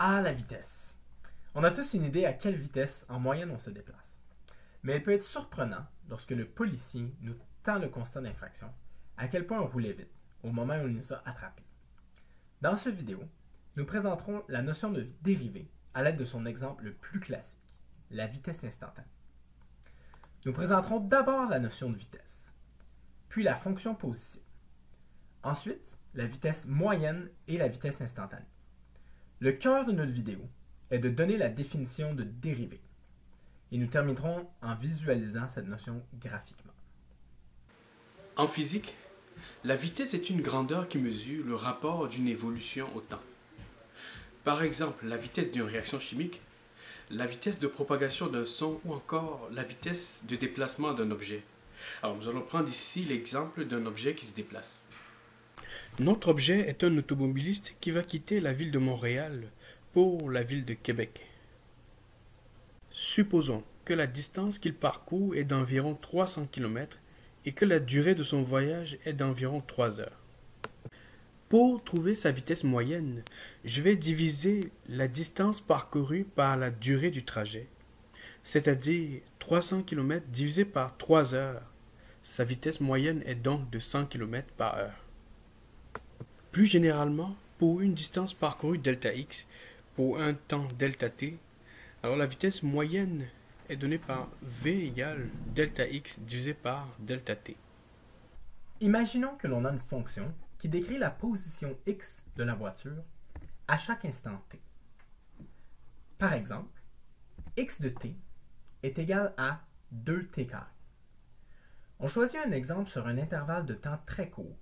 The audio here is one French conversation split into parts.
Ah, la vitesse. On a tous une idée à quelle vitesse en moyenne on se déplace. Mais elle peut être surprenant lorsque le policier nous tend le constat d'infraction, à quel point on roulait vite au moment où il nous a attrapés. Dans cette vidéo, nous présenterons la notion de dérivée à l'aide de son exemple le plus classique, la vitesse instantanée. Nous présenterons d'abord la notion de vitesse, puis la fonction position. Ensuite, la vitesse moyenne et la vitesse instantanée. Le cœur de notre vidéo est de donner la définition de dérivée. Et nous terminerons en visualisant cette notion graphiquement. En physique, la vitesse est une grandeur qui mesure le rapport d'une évolution au temps. Par exemple, la vitesse d'une réaction chimique, la vitesse de propagation d'un son ou encore la vitesse de déplacement d'un objet. Alors nous allons prendre ici l'exemple d'un objet qui se déplace. Notre objet est un automobiliste qui va quitter la ville de Montréal pour la ville de Québec. Supposons que la distance qu'il parcourt est d'environ 300 km et que la durée de son voyage est d'environ 3 heures. Pour trouver sa vitesse moyenne, je vais diviser la distance parcourue par la durée du trajet, c'est-à-dire 300 km divisé par 3 heures. Sa vitesse moyenne est donc de 100 km par heure. Plus généralement, pour une distance parcourue delta x, pour un temps delta t, alors la vitesse moyenne est donnée par v égale delta x divisé par delta t. Imaginons que l'on a une fonction qui décrit la position x de la voiture à chaque instant t. Par exemple, x de t est égal à 2t². On choisit un exemple sur un intervalle de temps très court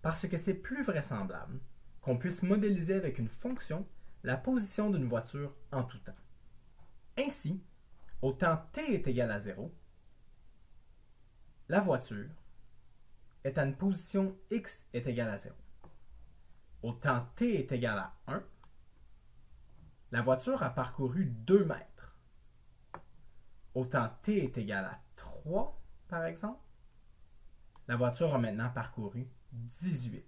parce que c'est plus vraisemblable qu'on puisse modéliser avec une fonction la position d'une voiture en tout temps. Ainsi, au temps t est égal à 0, la voiture est à une position x est égal à 0. Au temps t est égal à 1, la voiture a parcouru 2 mètres. Au temps t est égal à 3, par exemple, la voiture a maintenant parcouru 18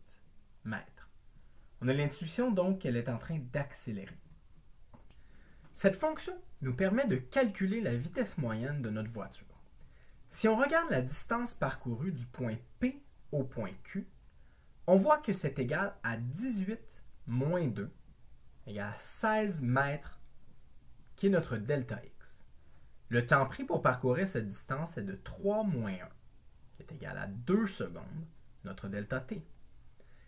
mètres. On a l'intuition donc qu'elle est en train d'accélérer. Cette fonction nous permet de calculer la vitesse moyenne de notre voiture. Si on regarde la distance parcourue du point P au point Q, on voit que c'est égal à 18 moins 2, égal à 16 mètres, qui est notre delta x. Le temps pris pour parcourir cette distance est de 3 moins 1, qui est égal à 2 secondes, notre delta t.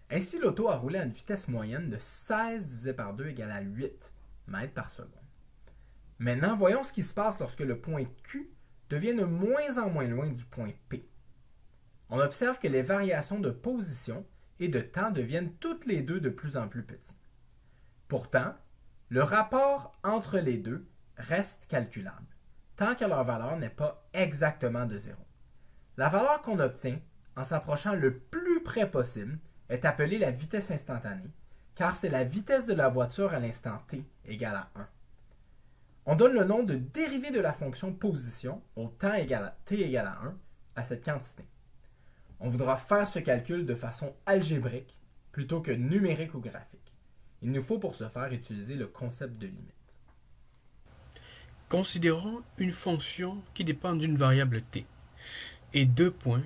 Ainsi, l'auto a roulé à une vitesse moyenne de 16 divisé par 2 égale à 8 mètres par seconde. Maintenant, voyons ce qui se passe lorsque le point Q devient de moins en moins loin du point P. On observe que les variations de position et de temps deviennent toutes les deux de plus en plus petites. Pourtant, le rapport entre les deux reste calculable, tant que leur valeur n'est pas exactement de 0. La valeur qu'on obtient, en s'approchant le plus près possible, est appelée la vitesse instantanée, car c'est la vitesse de la voiture à l'instant t égale à 1. On donne le nom de dérivée de la fonction position au temps t égale à 1 à cette quantité. On voudra faire ce calcul de façon algébrique plutôt que numérique ou graphique. Il nous faut pour ce faire utiliser le concept de limite. Considérons une fonction qui dépend d'une variable t et deux points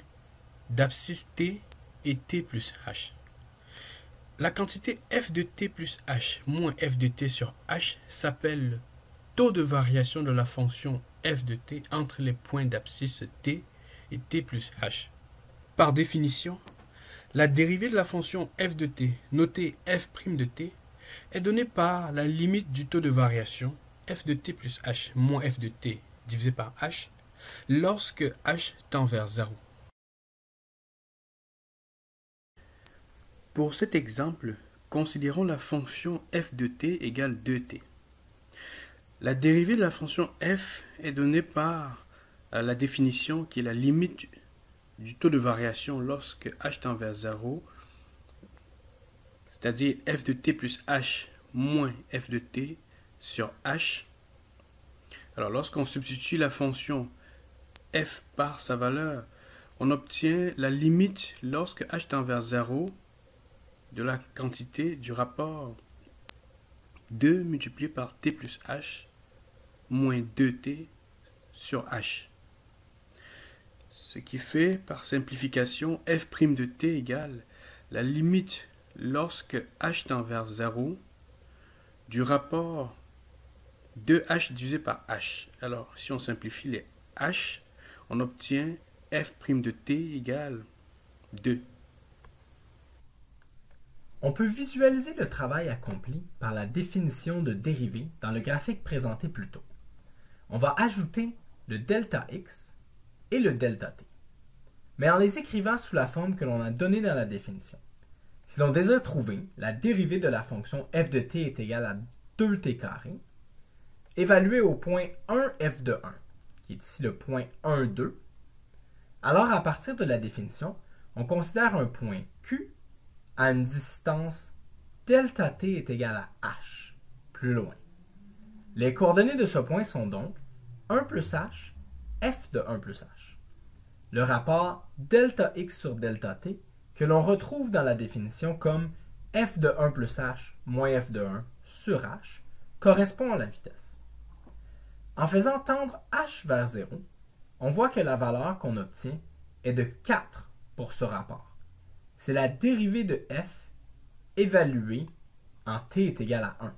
d'abscisse t et t plus h. La quantité f de t plus h moins f de t sur h s'appelle taux de variation de la fonction f de t entre les points d'abscisse t et t plus h. Par définition, la dérivée de la fonction f de t, notée f' de t, est donnée par la limite du taux de variation f de t plus h moins f de t divisé par h lorsque h tend vers 0. Pour cet exemple, considérons la fonction f de t égale 2t. La dérivée de la fonction f est donnée par la définition qui est la limite du taux de variation lorsque h tend vers 0, c'est-à-dire f de t plus h moins f de t sur h. Alors lorsqu'on substitue la fonction f par sa valeur, on obtient la limite lorsque h tend vers 0 de la quantité du rapport 2 multiplié par t plus h moins 2t sur h. Ce qui fait, par simplification, f' de t égale la limite lorsque h tend vers 0 du rapport 2h divisé par h. Alors, si on simplifie les h, on obtient f' de t égale 2. On peut visualiser le travail accompli par la définition de dérivée dans le graphique présenté plus tôt. On va ajouter le delta x et le delta t, mais en les écrivant sous la forme que l'on a donnée dans la définition. Si l'on désire trouver la dérivée de la fonction f de t est égale à 2t carré, évaluée au point 1 f de 1, qui est ici le point 1, 2, alors à partir de la définition, on considère un point Q à une distance delta t est égale à h, plus loin. Les coordonnées de ce point sont donc 1 plus h, f de 1 plus h. Le rapport delta x sur delta t, que l'on retrouve dans la définition comme f de 1 plus h moins f de 1 sur h, correspond à la vitesse. En faisant tendre h vers 0, on voit que la valeur qu'on obtient est de 4 pour ce rapport. C'est la dérivée de f évaluée en t est égal à 1.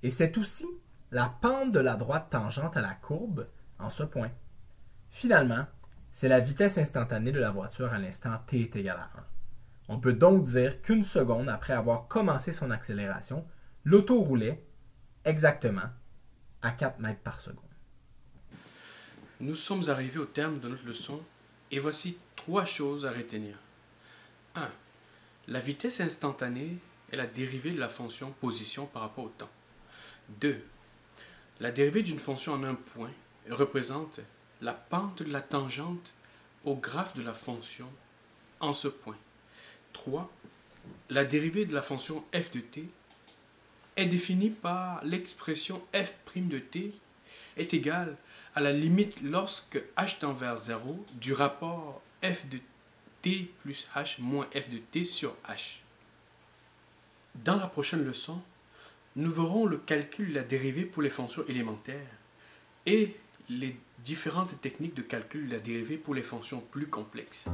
Et c'est aussi la pente de la droite tangente à la courbe en ce point. Finalement, c'est la vitesse instantanée de la voiture à l'instant t est égal à 1. On peut donc dire qu'une seconde après avoir commencé son accélération, l'auto roulait exactement à 4 mètres par seconde. Nous sommes arrivés au terme de notre leçon et voici 3 choses à retenir. 1. La vitesse instantanée est la dérivée de la fonction position par rapport au temps. 2. La dérivée d'une fonction en un point représente la pente de la tangente au graphe de la fonction en ce point. 3. La dérivée de la fonction f de t est définie par l'expression f' de t est égale à la limite lorsque h tend vers 0 du rapport f de t plus h moins f de t sur h. Dans la prochaine leçon, nous verrons le calcul de la dérivée pour les fonctions élémentaires et les différentes techniques de calcul de la dérivée pour les fonctions plus complexes.